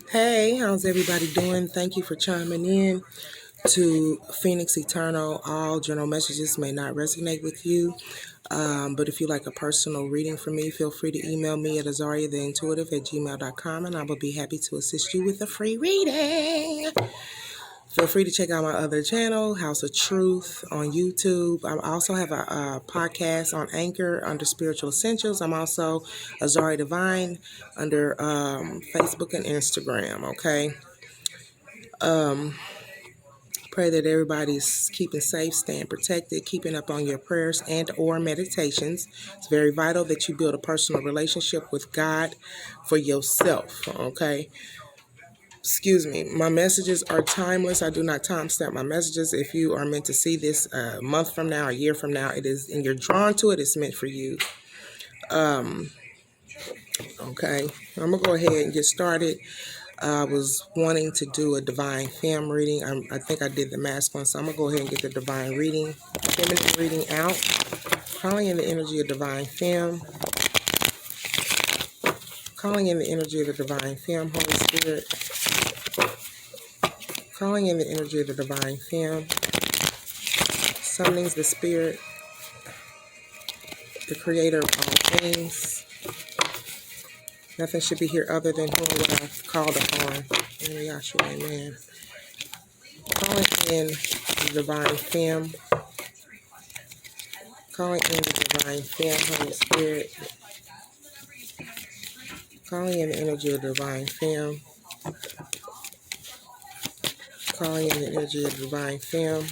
Hey, how's everybody doing? Thank you for chiming in to Phoenix Eternal. All general messages may not resonate with you, but if you like a personal reading from me, feel free to email me at azariadevine@gmail.com and I will be happy to assist you with a free reading. Feel free to check out my other channel, House of Truth, on YouTube. I also have a podcast on Anchor under Spiritual Essentials. I'm also azariadevine under Facebook and Instagram, okay? Pray that everybody's keeping safe, staying protected, keeping up on your prayers and or meditations. It's very vital that you build a personal relationship with God for yourself, okay? Excuse me. My messages are timeless. I do not timestamp my messages. If you are meant to see this a month from now, a year from now, it is, and you're drawn to it, it's meant for you. Okay. I'm going to go ahead and get started. I was wanting to do a divine femme reading. I think I did the masculine, so I'm going to go ahead and get the divine reading, feminine reading out. Calling in the energy of divine femme. Calling in the energy of the divine femme, Holy Spirit. Calling in the energy of the divine femme. Summoning the spirit, the creator of all things. Nothing should be here other than whom what I've called upon. In Yahshua, amen. Calling in the divine femme. Calling in the divine femme, Holy Spirit. Calling in the energy of the divine femme. Calling in the energy of the divine femme.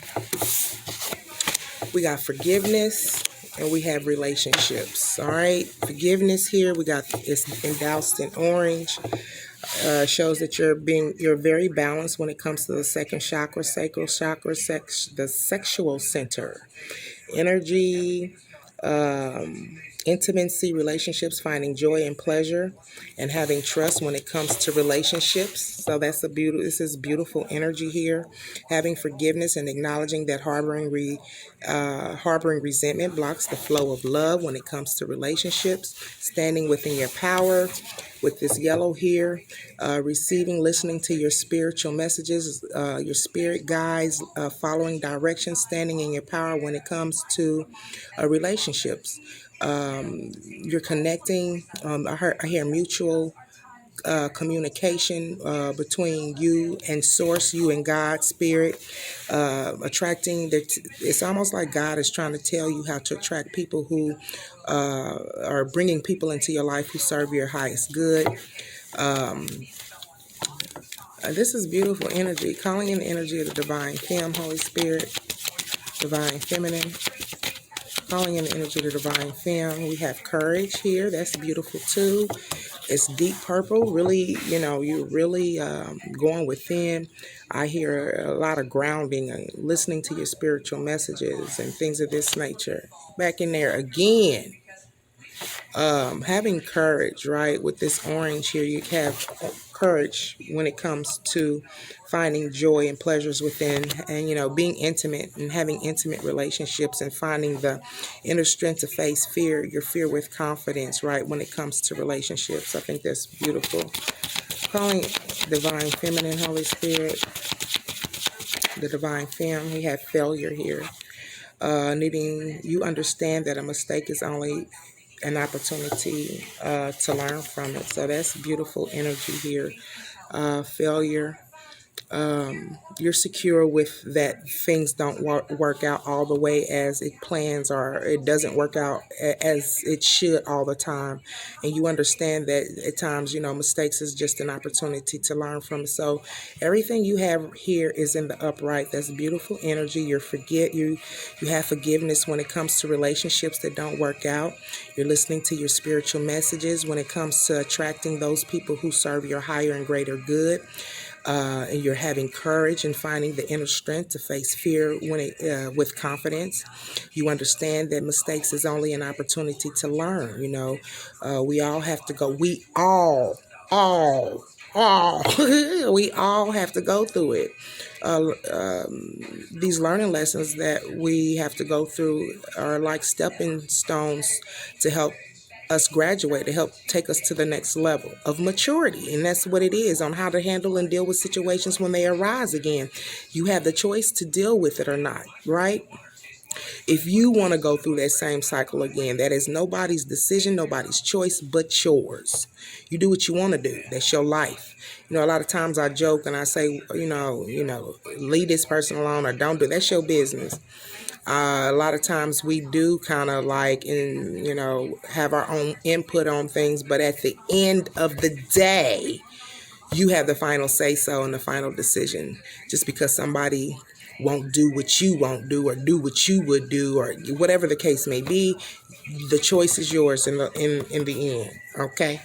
We got forgiveness and we have relationships. All right. Forgiveness here. We got it's endoused in orange. Shows that you're very balanced when it comes to the second chakra, sacral chakra, the sexual center, energy, intimacy, relationships, finding joy and pleasure, and having trust when it comes to relationships. So that's this is beautiful energy here. Having forgiveness and acknowledging that harboring resentment blocks the flow of love when it comes to relationships. Standing within your power with this yellow here. Receiving, listening to your spiritual messages, your spirit guides, following directions, standing in your power when it comes to relationships. You're connecting. I hear mutual communication between you and source, you and God, spirit, attracting it's almost like God is trying to tell you how to attract people who are bringing people into your life who serve your highest good. This is beautiful energy. Calling in the energy of the divine femme, Holy Spirit, divine feminine. Calling in the energy of the divine femme. We have courage here. That's beautiful too. It's deep purple. Really, you're really going within. I hear a lot of grounding and listening to your spiritual messages and things of this nature. Back in there again. Having courage, right? With this orange here, you have courage when it comes to finding joy and pleasures within, and being intimate and having intimate relationships and finding the inner strength to face fear, your fear with confidence, right? When it comes to relationships, I think that's beautiful. Calling divine feminine, Holy Spirit, the divine femme. We have failure here. Needing you understand that a mistake is only an opportunity to learn from it. So that's beautiful energy here. Failure. You're secure with that things don't work out all the way as it plans, or it doesn't work out as it should all the time. And you understand that at times, mistakes is just an opportunity to learn from it. So everything you have here is in the upright. That's beautiful energy. You have forgiveness when it comes to relationships that don't work out. You're listening to your spiritual messages when it comes to attracting those people who serve your higher and greater good. And you're having courage and finding the inner strength to face fear with confidence. You understand that mistakes is only an opportunity to learn. We all have to go. We all, we all have to go through it. These learning lessons that we have to go through are like stepping stones to help us graduate, to help take us to the next level of maturity. And that's what it is, on how to handle and deal with situations when they arise again. You have the choice to deal with it or not, right? If you want to go through that same cycle again, that is nobody's decision, nobody's choice but yours. You do what you want to do. That's your life. You know, a lot of times I joke and I say, leave this person alone or don't do. That's your business. A lot of times we do kind of have our own input on things, but at the end of the day, you have the final say so and the final decision. Just because somebody won't do what you won't do or do what you would do or whatever the case may be, the choice is yours in the end. Okay?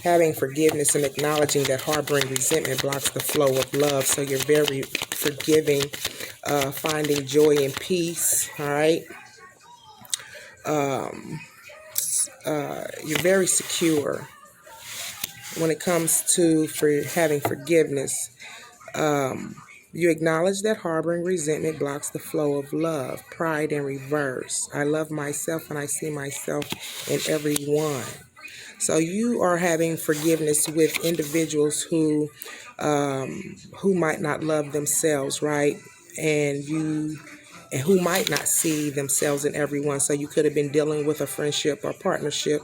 Having forgiveness and acknowledging that harboring resentment blocks the flow of love. So you're very forgiving, finding joy and peace. All right? You're very secure when it comes to having forgiveness. You acknowledge that harboring resentment blocks the flow of love. Pride in reverse. I love myself and I see myself in everyone. So you are having forgiveness with individuals who might not love themselves, right? And who might not see themselves in everyone. So you could have been dealing with a friendship or partnership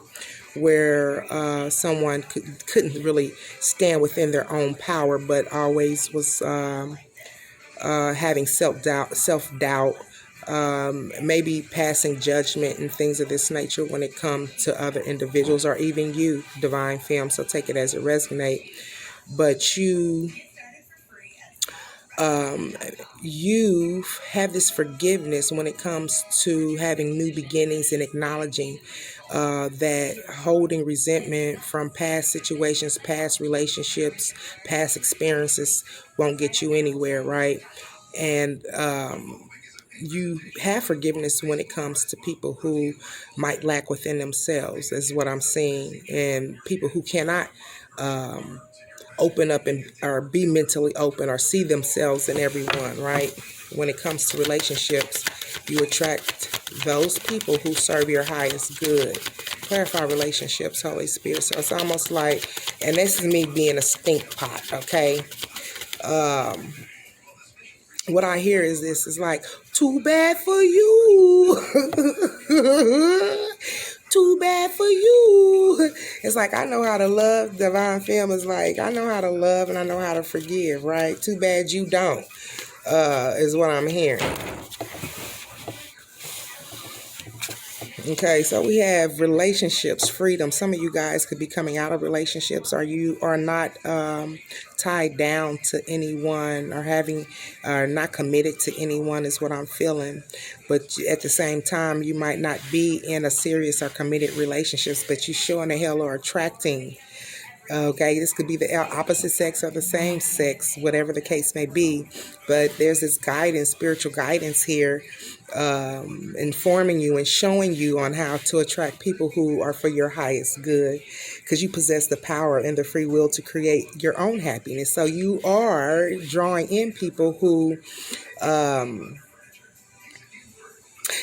where someone couldn't really stand within their own power, but always was having self-doubt, maybe passing judgment and things of this nature when it comes to other individuals or even you, Divine Femme. So take it as it resonates. But you have this forgiveness when it comes to having new beginnings and acknowledging that holding resentment from past situations, past relationships, past experiences won't get you anywhere, right? And you have forgiveness when it comes to people who might lack within themselves, is what I'm seeing, and people who cannot open up or be mentally open or see themselves in everyone, right? When it comes to relationships, you attract those people who serve your highest good. Clarify relationships, Holy Spirit. So it's almost like, and this is me being a stink pot, okay? What I hear is this, is like, too bad for you. Too bad for you. It's like, I know how to love. Divine Femme is like, I know how to love and I know how to forgive, right? Too bad you don't, is what I'm hearing. Okay, so we have relationships, freedom. Some of you guys could be coming out of relationships, or you are not tied down to anyone, or not committed to anyone, is what I'm feeling. But at the same time, you might not be in a serious or committed relationships, but you sure in the hell are attracting. Okay, this could be the opposite sex or the same sex, whatever the case may be. But there's this guidance, spiritual guidance here, informing you and showing you on how to attract people who are for your highest good, because you possess the power and the free will to create your own happiness. So you are drawing in people who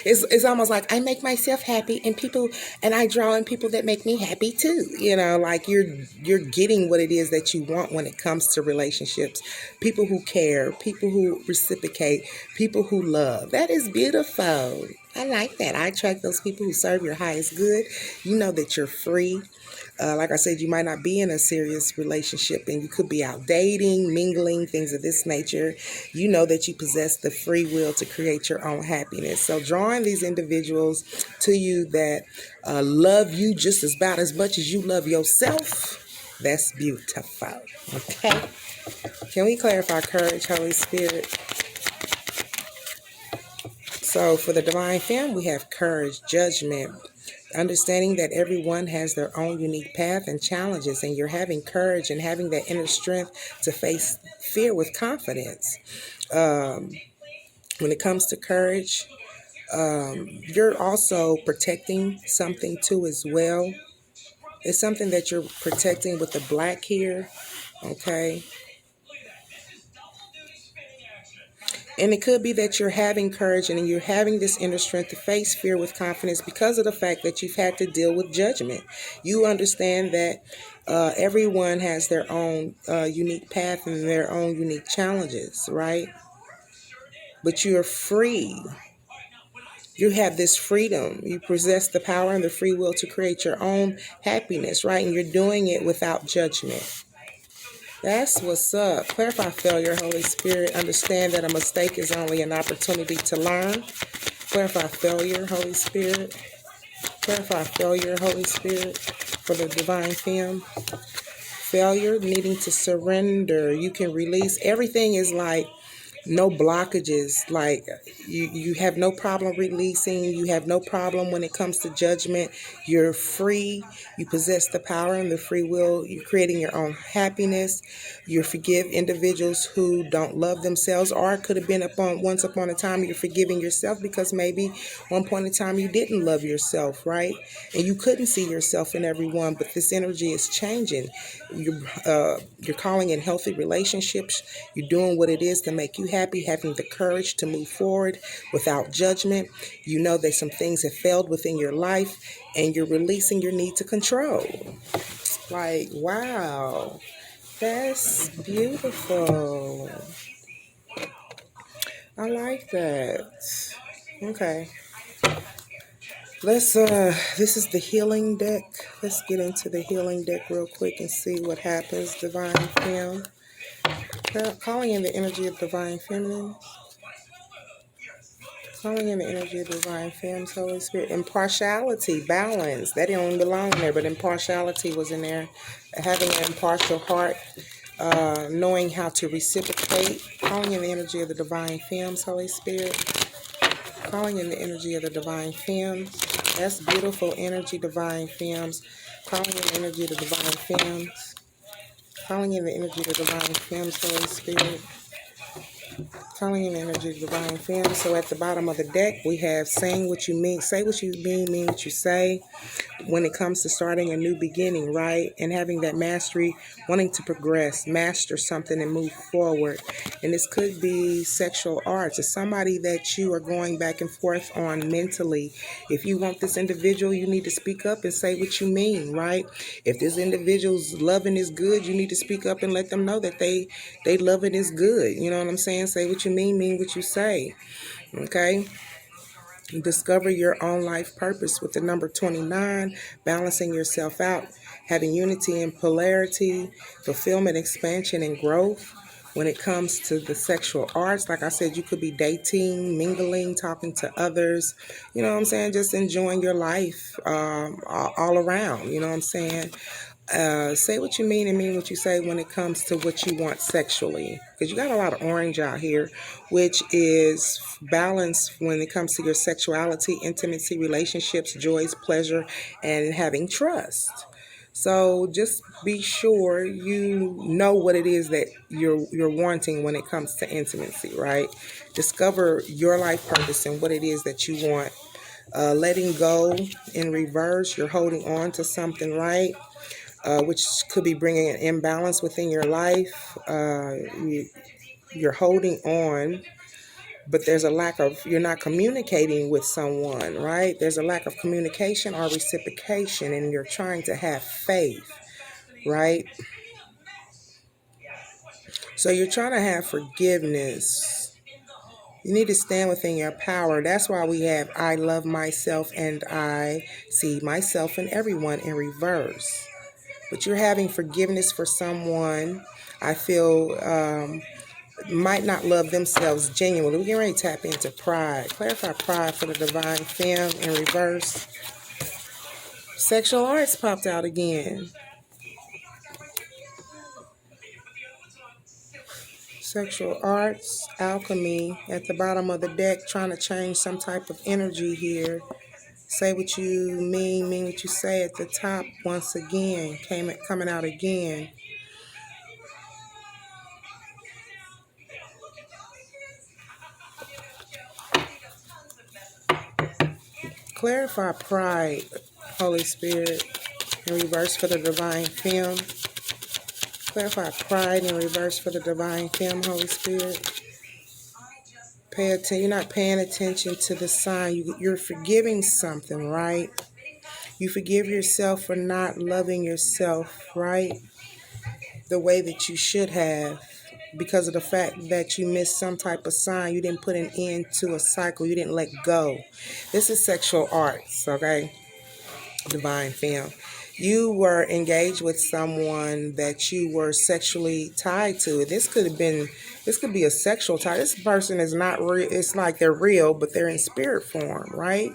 it's almost like I make myself happy and I draw in people that make me happy too. Like you're getting what it is that you want when it comes to relationships. People who care, people who reciprocate, people who love. That is beautiful. I like that. I attract those people who serve your highest good. You know that you're free. Like I said, you might not be in a serious relationship and you could be out dating, mingling, things of this nature. You know that you possess the free will to create your own happiness. So drawing these individuals to you that love you just about as much as you love yourself, that's beautiful. Okay? Can we clarify courage, Holy Spirit? So for the Divine Femme, we have courage, judgment, understanding that everyone has their own unique path and challenges, and you're having courage and having that inner strength to face fear with confidence. When it comes to courage, you're also protecting something too as well. It's something that you're protecting with the black here, okay? And it could be that you're having courage and you're having this inner strength to face fear with confidence because of the fact that you've had to deal with judgment. You understand that everyone has their own unique path and their own unique challenges, right? But you're free. You have this freedom. You possess the power and the free will to create your own happiness, right? And you're doing it without judgment. That's what's up. Clarify failure, Holy Spirit. Understand that a mistake is only an opportunity to learn. Clarify failure, Holy Spirit. Clarify failure, Holy Spirit, for the divine femme. Failure, needing to surrender. You can release. Everything is like no blockages. Like you have no problem releasing. You have no problem when it comes to judgment. You're free. You possess the power and the free will. You're creating your own happiness. You forgive individuals who don't love themselves, or it could have been once upon a time you're forgiving yourself because maybe one point in time you didn't love yourself, right? And you couldn't see yourself in everyone, but this energy is changing. You're calling in healthy relationships. You're doing what it is to make you happy, having the courage to move forward without judgment. You know that some things have failed within your life, and you're releasing your need to control. Like, wow, that's beautiful. I like that. Okay. This is the healing deck. Let's get into the healing deck real quick and see what happens. Divine Femme. Calling in the energy of Divine Feminine. Calling in the energy of Divine Femmes, Holy Spirit. Impartiality, balance. That didn't belong there, but impartiality was in there. Having an impartial heart. Knowing how to reciprocate. Calling in the energy of the Divine Femmes, Holy Spirit. Calling in the energy of the Divine Femmes. That's beautiful energy, Divine Femmes. Calling in the energy of the Divine Femmes. Calling in the energy of the Divine Femmes, Holy Spirit. Calling in the energy of Divine Femme. So at the bottom of the deck, we have saying what you mean, say what you mean what you say. When it comes to starting a new beginning, right? And having that mastery, wanting to progress, master something and move forward. And this could be sexual arts. It's somebody that you are going back and forth on mentally. If you want this individual, you need to speak up and say what you mean, right? If this individual's loving is good, you need to speak up and let them know that they loving is good. You know what I'm saying? Say what you mean what you say. Okay? Discover your own life purpose with the number 29, balancing yourself out, having unity and polarity, fulfillment, expansion, and growth. When it comes to the sexual arts, like I said, you could be dating, mingling, talking to others, you know what I'm saying? Just enjoying your life all around, you know what I'm saying? Say what you mean and mean what you say when it comes to what you want sexually. Because you got a lot of orange out here, which is balance when it comes to your sexuality, intimacy, relationships, joys, pleasure, and having trust. So just be sure you know what it is that you're wanting when it comes to intimacy, right? Discover your life purpose and what it is that you want. Letting go in reverse, you're holding on to something, right? Which could be bringing an imbalance within your life. You're holding on, but there's a lack of, you're not communicating with someone, right? There's a lack of communication or reciprocation, and you're trying to have faith, right? So you're trying to have forgiveness. You need to stand within your power. That's why we have I love myself and I see myself and everyone in reverse. But you're having forgiveness for someone I feel might not love themselves genuinely. We're getting ready to tap into pride. Clarify pride for the divine femme in reverse. Sexual arts popped out again. Sexual arts, alchemy at the bottom of the deck, trying to change some type of energy here. Say what you mean what you say at the top once again, coming out again. Clarify pride, Holy Spirit, in reverse for the divine femme. Clarify pride in reverse for the divine femme, Holy Spirit. You're not paying attention to the sign. You're forgiving something, right? You forgive yourself for not loving yourself, right? The way that you should have, because of the fact that you missed some type of sign. You didn't put an end to a cycle. You didn't let go. This is sexual arts, okay? Divine femme. You were engaged with someone that you were sexually tied to. This could be a sexual tie. This person is not real. It's like they're real, but they're in spirit form, right?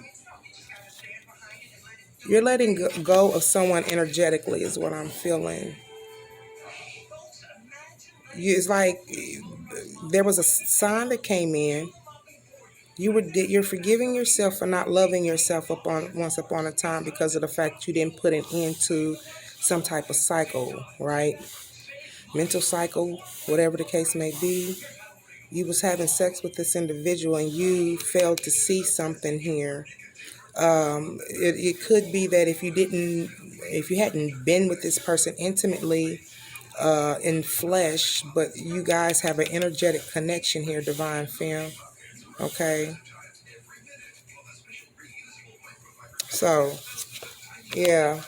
You're letting go of someone energetically is what I'm feeling. It's like there was a sign that came in. You're forgiving yourself for not loving yourself once upon a time because of the fact you didn't put an end to some type of cycle, right? Mental cycle, whatever the case may be. You was having sex with this individual and you failed to see something here. It could be that if you hadn't been with this person intimately in flesh, but you guys have an energetic connection here, divine femme. Okay. So, yeah.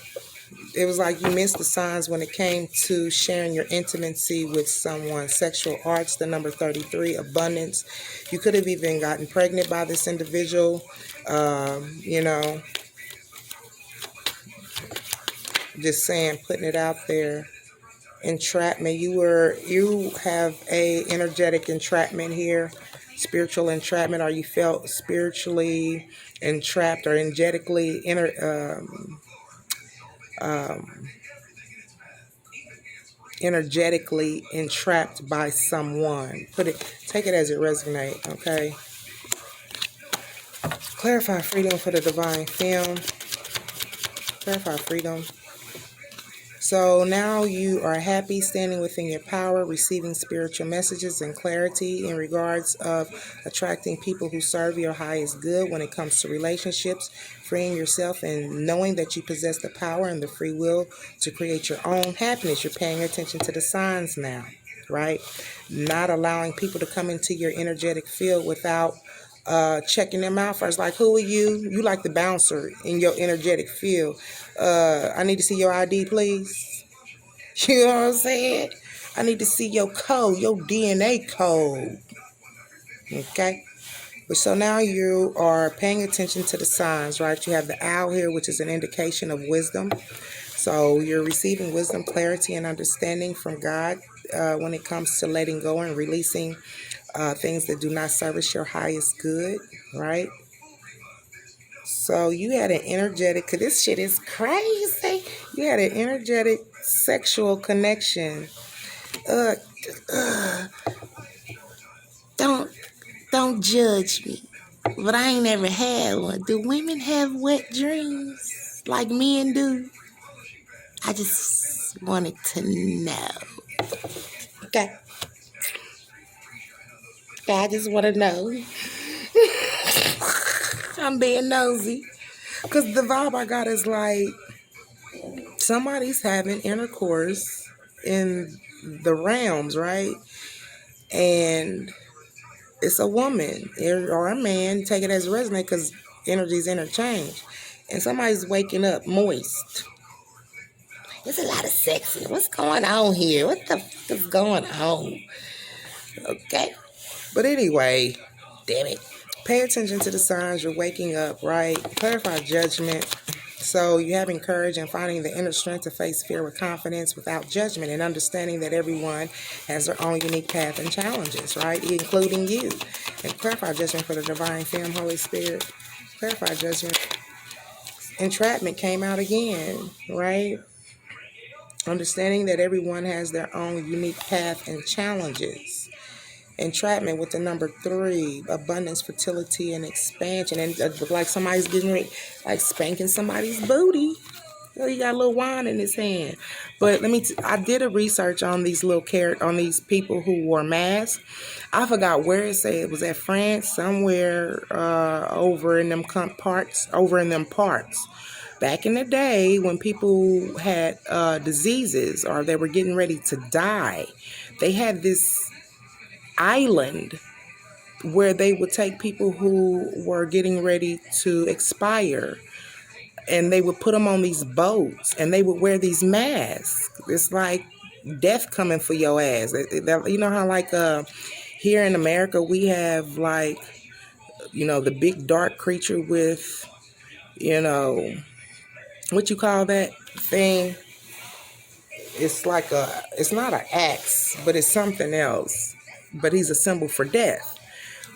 It was like you missed the signs when it came to sharing your intimacy with someone. Sexual arts, the number 33, abundance. You could have even gotten pregnant by this individual. Just saying, putting it out there. Entrapment. You have a energetic entrapment here. Spiritual entrapment, or you felt spiritually entrapped or energetically entrapped by someone. Take it as it resonates, okay? Clarify freedom for the divine femme. Clarify freedom. So now you are happy, standing within your power, receiving spiritual messages and clarity in regards of attracting people who serve your highest good when it comes to relationships, freeing yourself and knowing that you possess the power and the free will to create your own happiness. You're paying attention to the signs now, right? Not allowing people to come into your energetic field without checking them out first. Like, who are you? You like the bouncer in your energetic field. I need to see your ID, please. You know what I'm saying? I need to see your code, your DNA code. Okay? But so now you are paying attention to the signs, right? You have the owl here, which is an indication of wisdom. So you're receiving wisdom, clarity, and understanding from God when it comes to letting go and releasing things that do not service your highest good, right? So you had an energetic, because this shit is crazy. You had an energetic sexual connection. Uh, don't judge me, but I ain't never had one. Do women have wet dreams like men do? I just wanted to know. Okay. I just want to know. I'm being nosy. Because the vibe I got is like somebody's having intercourse in the realms, right? And it's a woman or a man, take it as a resonate because energies interchange. And somebody's waking up moist. There's a lot of sex. What's going on here? What the fuck is going on? Okay. But anyway, damn it. Pay attention to the signs. You're waking up, right? Clarify judgment. So you're having courage and finding the inner strength to face fear with confidence without judgment, and understanding that everyone has their own unique path and challenges, right? Including you. And clarify judgment for the divine femme, Holy Spirit. Clarify judgment. Entrapment came out again, right? Understanding that everyone has their own unique path and challenges. Entrapment with the number 3, abundance, fertility, and expansion. And like somebody's getting ready, like spanking somebody's booty. Oh, he got a little wine in his hand. But I did a research on these on these people who wore masks. I forgot where it said. It was at France, somewhere over in them parts. Back in the day when people had diseases or they were getting ready to die, they had this island where they would take people who were getting ready to expire, and they would put them on these boats, and they would wear these masks. It's like death coming for your ass. You know how like here in America we have like, you know, the big dark creature with, you know, what you call that thing? It's like it's not an axe, but it's something else. But he's a symbol for death.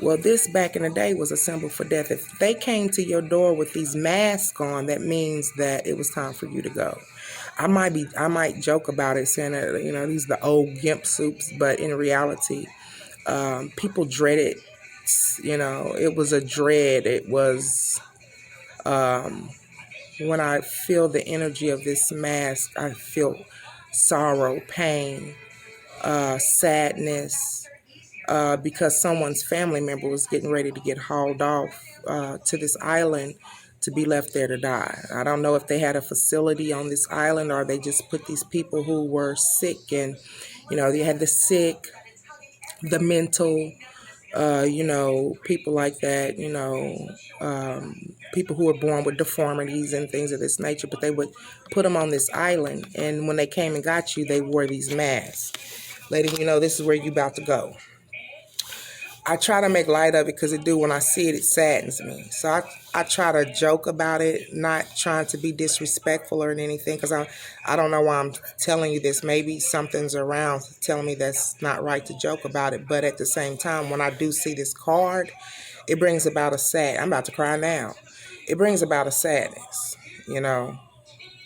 Well, this back in the day was a symbol for death. If they came to your door with these masks on, that means that it was time for you to go. I might joke about it, saying that, you know, these are the old gimp soups, but in reality, people dreaded. You know, it was a dread. It was when I feel the energy of this mask, I feel sorrow, pain, sadness. Because someone's family member was getting ready to get hauled off to this island to be left there to die. I don't know if they had a facility on this island or they just put these people who were sick, and, you know, you had the sick, the mental, you know, people like that, you know, people who were born with deformities and things of this nature, but they would put them on this island, and when they came and got you, they wore these masks, letting you know this is where you about to go. I try to make light of it because when I see it, it saddens me. So I try to joke about it, not trying to be disrespectful or anything, because I don't know why I'm telling you this. Maybe something's around telling me that's not right to joke about it. But at the same time, when I do see this card, it brings about I'm about to cry now. It brings about a sadness, you know,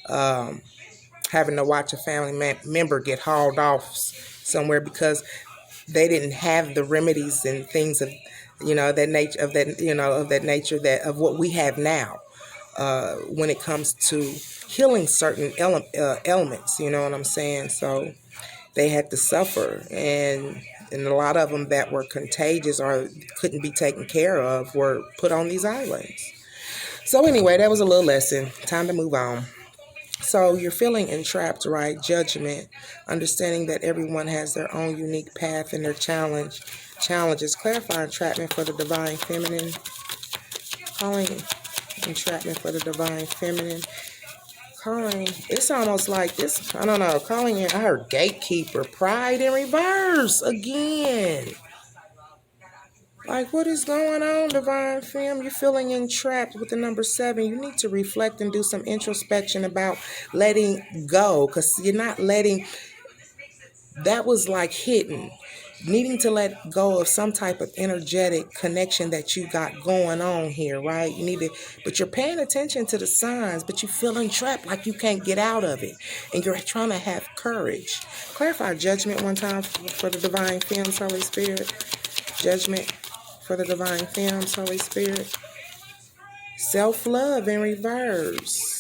having to watch a family member get hauled off somewhere because they didn't have the remedies and things of, you know, that nature of that, you know, of that nature that of what we have now when it comes to healing certain ailments. You know what I'm saying? So they had to suffer, and a lot of them that were contagious or couldn't be taken care of were put on these islands. So anyway, that was a little lesson. Time to move on. So you're feeling entrapped, right? Judgment, understanding that everyone has their own unique path and their challenges. Clarify entrapment for the divine feminine. Calling entrapment for the divine feminine. Calling, it's almost like this, I don't know, calling in, I heard gatekeeper, pride in reverse again. Like, what is going on, divine femme? You're feeling entrapped with the number 7. You need to reflect and do some introspection about letting go, because you're not letting, that was like hidden. Needing to let go of some type of energetic connection that you got going on here, right? You need to, but you're paying attention to the signs, but you're feeling trapped like you can't get out of it. And you're trying to have courage. Clarify judgment one time for the divine femme, Holy Spirit. Judgment for the divine femme, Holy Spirit. Self-love in reverse.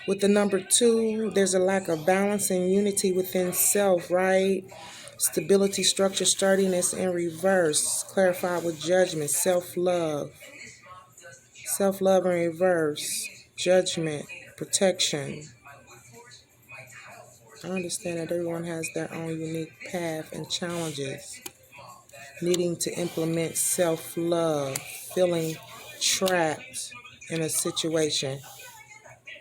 With the number 2, there's a lack of balance and unity within self, right? Stability, structure, sturdiness in reverse. Clarify with judgment. Self-love. Self-love in reverse. Judgment. Protection. I understand that everyone has their own unique path and challenges. Needing to implement self-love. Feeling trapped in a situation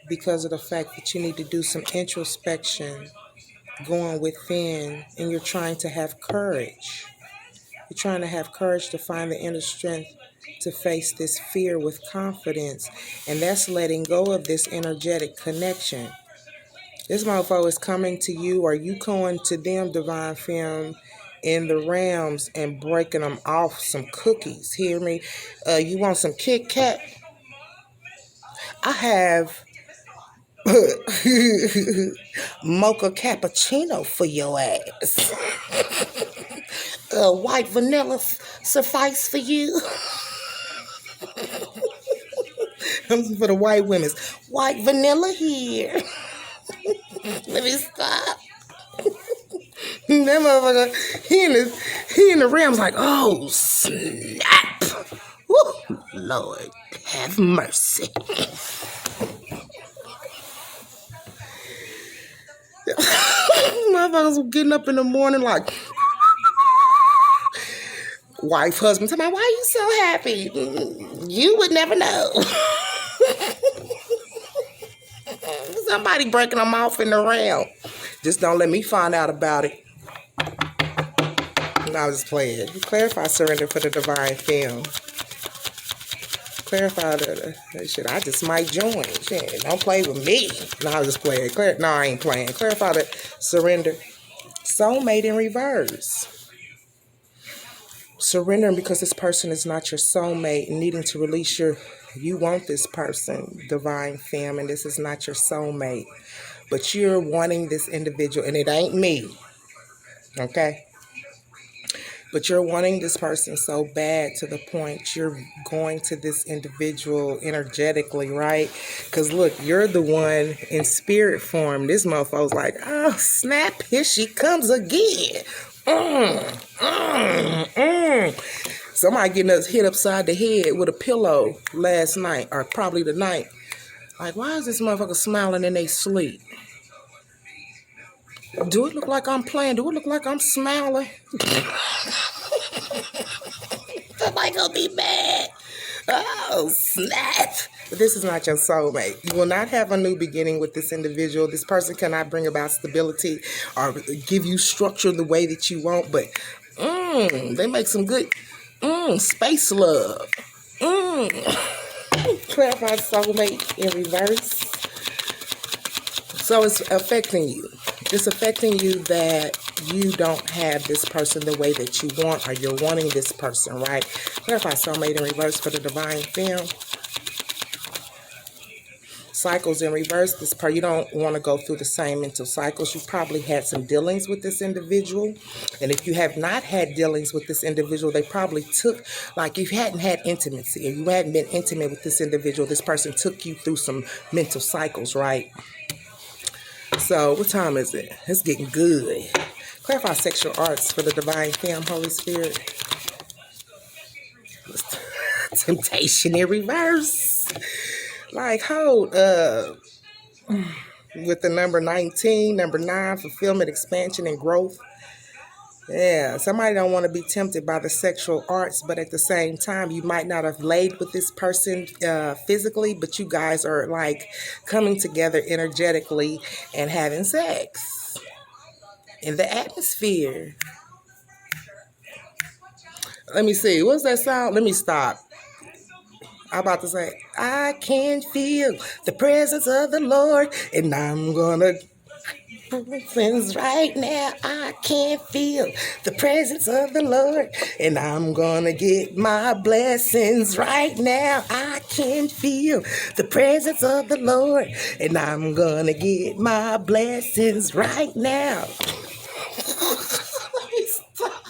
because of the fact that you need to do some introspection, going within, and you're trying to have courage. You're trying to have courage to find the inner strength to face this fear with confidence, and that's letting go of this energetic connection. This mofo is coming to you, or you going to them, divine femme, in the realms and breaking them off some cookies. Hear me? You want some Kit Kat? I have mocha cappuccino for your ass. White vanilla suffice for you. For the white women's. White vanilla here. Let me stop. That motherfucker, he in the realms like, oh, snap. Woo, Lord, have mercy. motherfuckers were getting up in the morning like wife, husband, tell me, why are you so happy? You would never know. Somebody breaking them off in the round. Just don't let me find out about it. No, I was just playing. Clarify surrender for the divine film. Clarify the shit. I just might join. Shit, don't play with me. No, I was just playing. No, I ain't playing. Clarify the surrender. Soulmate in reverse. Surrendering because this person is not your soulmate and needing to release you want this person, divine femme, and this is not your soulmate. But you're wanting this individual, and it ain't me. Okay? But you're wanting this person so bad to the point you're going to this individual energetically, right? Because look, you're the one in spirit form. This motherfucker's like, oh, snap, here she comes again. Somebody getting us hit upside the head with a pillow last night, or probably the night. Like, why is this motherfucker smiling in their sleep? Do it look like I'm playing? Do it look like I'm smiling? Somebody gonna be mad. Oh, snap. But this is not your soulmate. You will not have a new beginning with this individual. This person cannot bring about stability or give you structure the way that you want, but they make some good space love. Clarify soulmate in reverse. So it's affecting you. It's affecting you that you don't have this person the way that you want, or you're wanting this person, right? Clarify soulmate in reverse for the divine femme. Cycles in reverse. You don't want to go through the same mental cycles. You probably had some dealings with this individual. And if you have not had dealings with this individual, they probably took, like you hadn't had intimacy, or you hadn't been intimate with this individual. This person took you through some mental cycles, right? So, what time is it? It's getting good. Clarify sexual arts for the divine femme, Holy Spirit. Temptation in reverse. Like, hold up. With the number 19, number 9, fulfillment, expansion, and growth. Yeah, somebody don't want to be tempted by the sexual arts, but at the same time, you might not have laid with this person physically, but you guys are like coming together energetically and having sex in the atmosphere. Let me see. What's that sound? Let me stop. I'm about to say, I can feel the presence of the Lord, and I'm gonna blessings right now. I can feel the presence of the Lord, and I'm gonna get my blessings right now. I can feel the presence of the Lord, and I'm gonna get my blessings right now. Let me stop.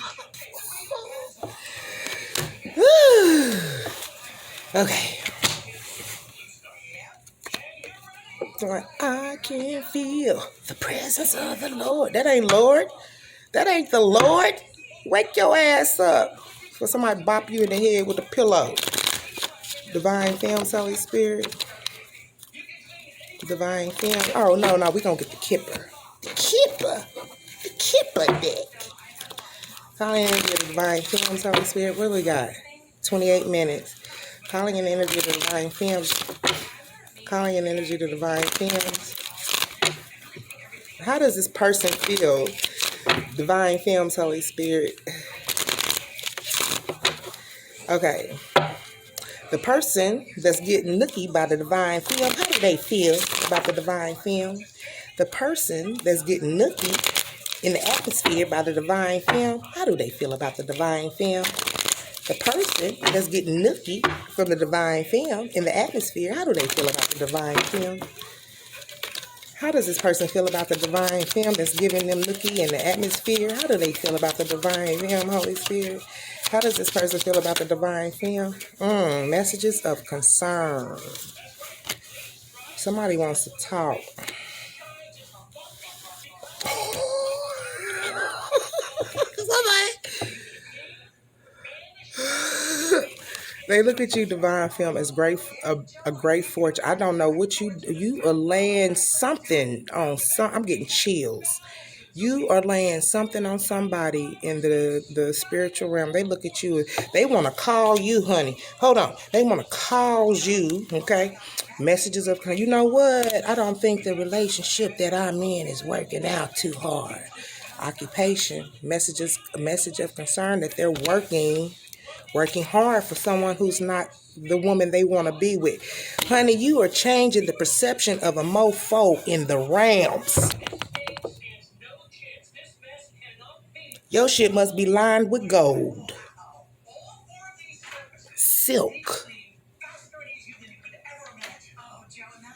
Okay. So I can feel the presence of the Lord. That ain't Lord. That ain't the Lord. Wake your ass up. For somebody bop you in the head with a pillow. Divine femme, Holy Spirit. Divine femme. Oh, no, we're going to get the kipper. The kipper deck. Calling in energy of the divine femme, Holy Spirit. What do we got? 28 minutes. Calling in energy of the divine femme. Calling in energy to divine femmes. How does this person feel? Divine femmes, Holy Spirit. Okay. The person that's getting nookie by the divine femme, how do they feel about the divine femme? The person that's getting nookie in the atmosphere by the divine femme, how do they feel about the divine femme? The person that's getting nookie from the divine femme in the atmosphere, how do they feel about the divine femme? How does this person feel about the divine femme that's giving them nookie in the atmosphere? How do they feel about the divine femme, Holy Spirit? How does this person feel about the divine femme? Messages of concern. Somebody wants to talk. They look at you, divine femme, as a great fortune. I don't know what you are laying something on. I'm getting chills. You are laying something on somebody in the spiritual realm. They look at you. They want to call you, honey. Hold on. They want to call you, okay? Messages of, you know what? I don't think the relationship that I'm in is working out too hard. Occupation. A message of concern that they're working hard for someone who's not the woman they want to be with. Honey, you are changing the perception of a mofo in the realms. Your shit must be lined with gold, silk,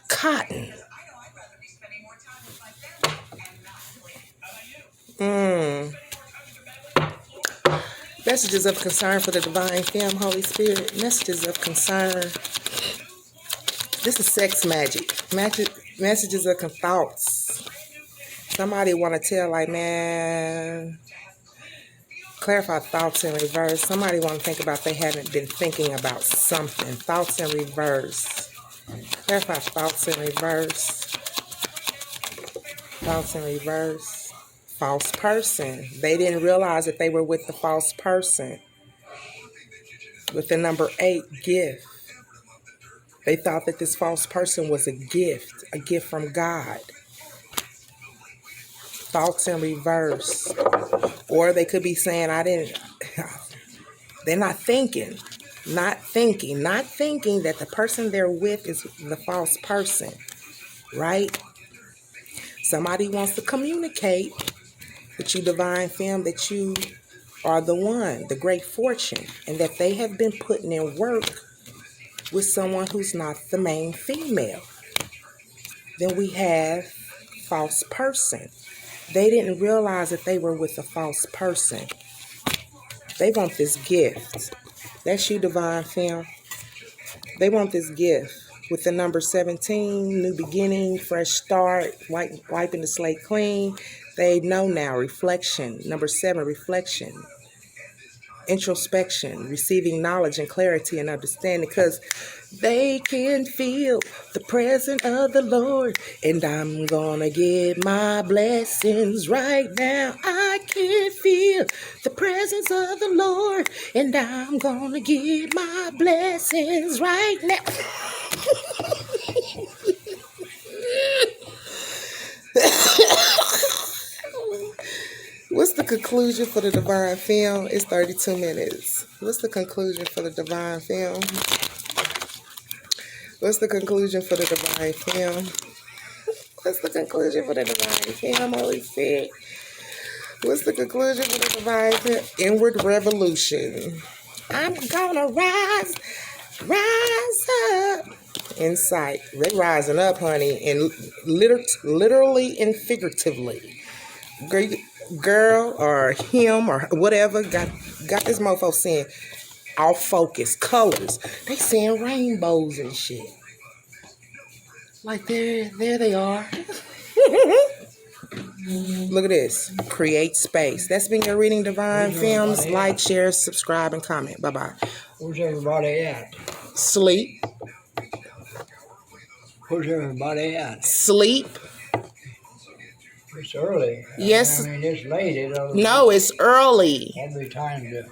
cotton. Messages of concern for the divine femme, Holy Spirit. Messages of concern. This is sex magic. Messages of thoughts. Somebody want to tell, like, man, clarify thoughts in reverse. Somebody want to think about they haven't been thinking about something. Thoughts in reverse. Clarify thoughts in reverse. Thoughts in reverse. False person. They didn't realize that they were with the false person. With the number 8, gift. They thought that this false person was a gift from God. Thoughts in reverse. Or they could be saying, they're not thinking that the person they're with is the false person, right? Somebody wants to communicate with you, divine femme, that you are the one, the great fortune, and that they have been putting in work with someone who's not the main female. Then we have false person. They didn't realize that they were with a false person. They want this gift. That's you, divine femme. They want this gift. With the number 17, new beginning, fresh start, wiping the slate clean. They know now, reflection. Number 7, reflection. Introspection, receiving knowledge and clarity and understanding, because they can feel the presence of the Lord, and I'm gonna get my blessings right now. I can feel the presence of the Lord, and I'm gonna get my blessings right now. What's the conclusion for the divine femme? It's 32 minutes. What's the conclusion for the divine femme? What's the conclusion for the divine femme? What's the conclusion for the divine femme, Holy Spirit? What's the conclusion for the divine femme? Inward revolution. I'm gonna rise up. Insight. They're rising up, honey, and literally and figuratively. Girl or him or whatever got this mofo seeing off focus colors. They seeing rainbows and shit. Like there they are. Look at this. Create space. That's been your reading, divine films. Like, share, subscribe, and comment. Bye-bye. Where's everybody at? Sleep. Where's everybody at? Sleep. It's early. Yes. I mean, it's late. No, it's early. Every time to.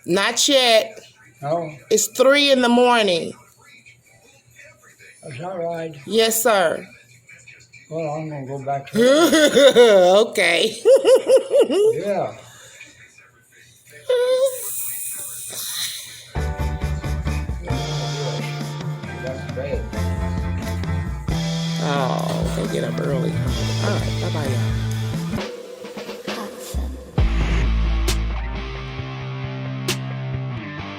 Not yet. No? It's 3 in the morning. That's not right. Yes, sir. Well, I'm going to go back to Okay. Yeah. That's bad. Oh, they get up early. All right.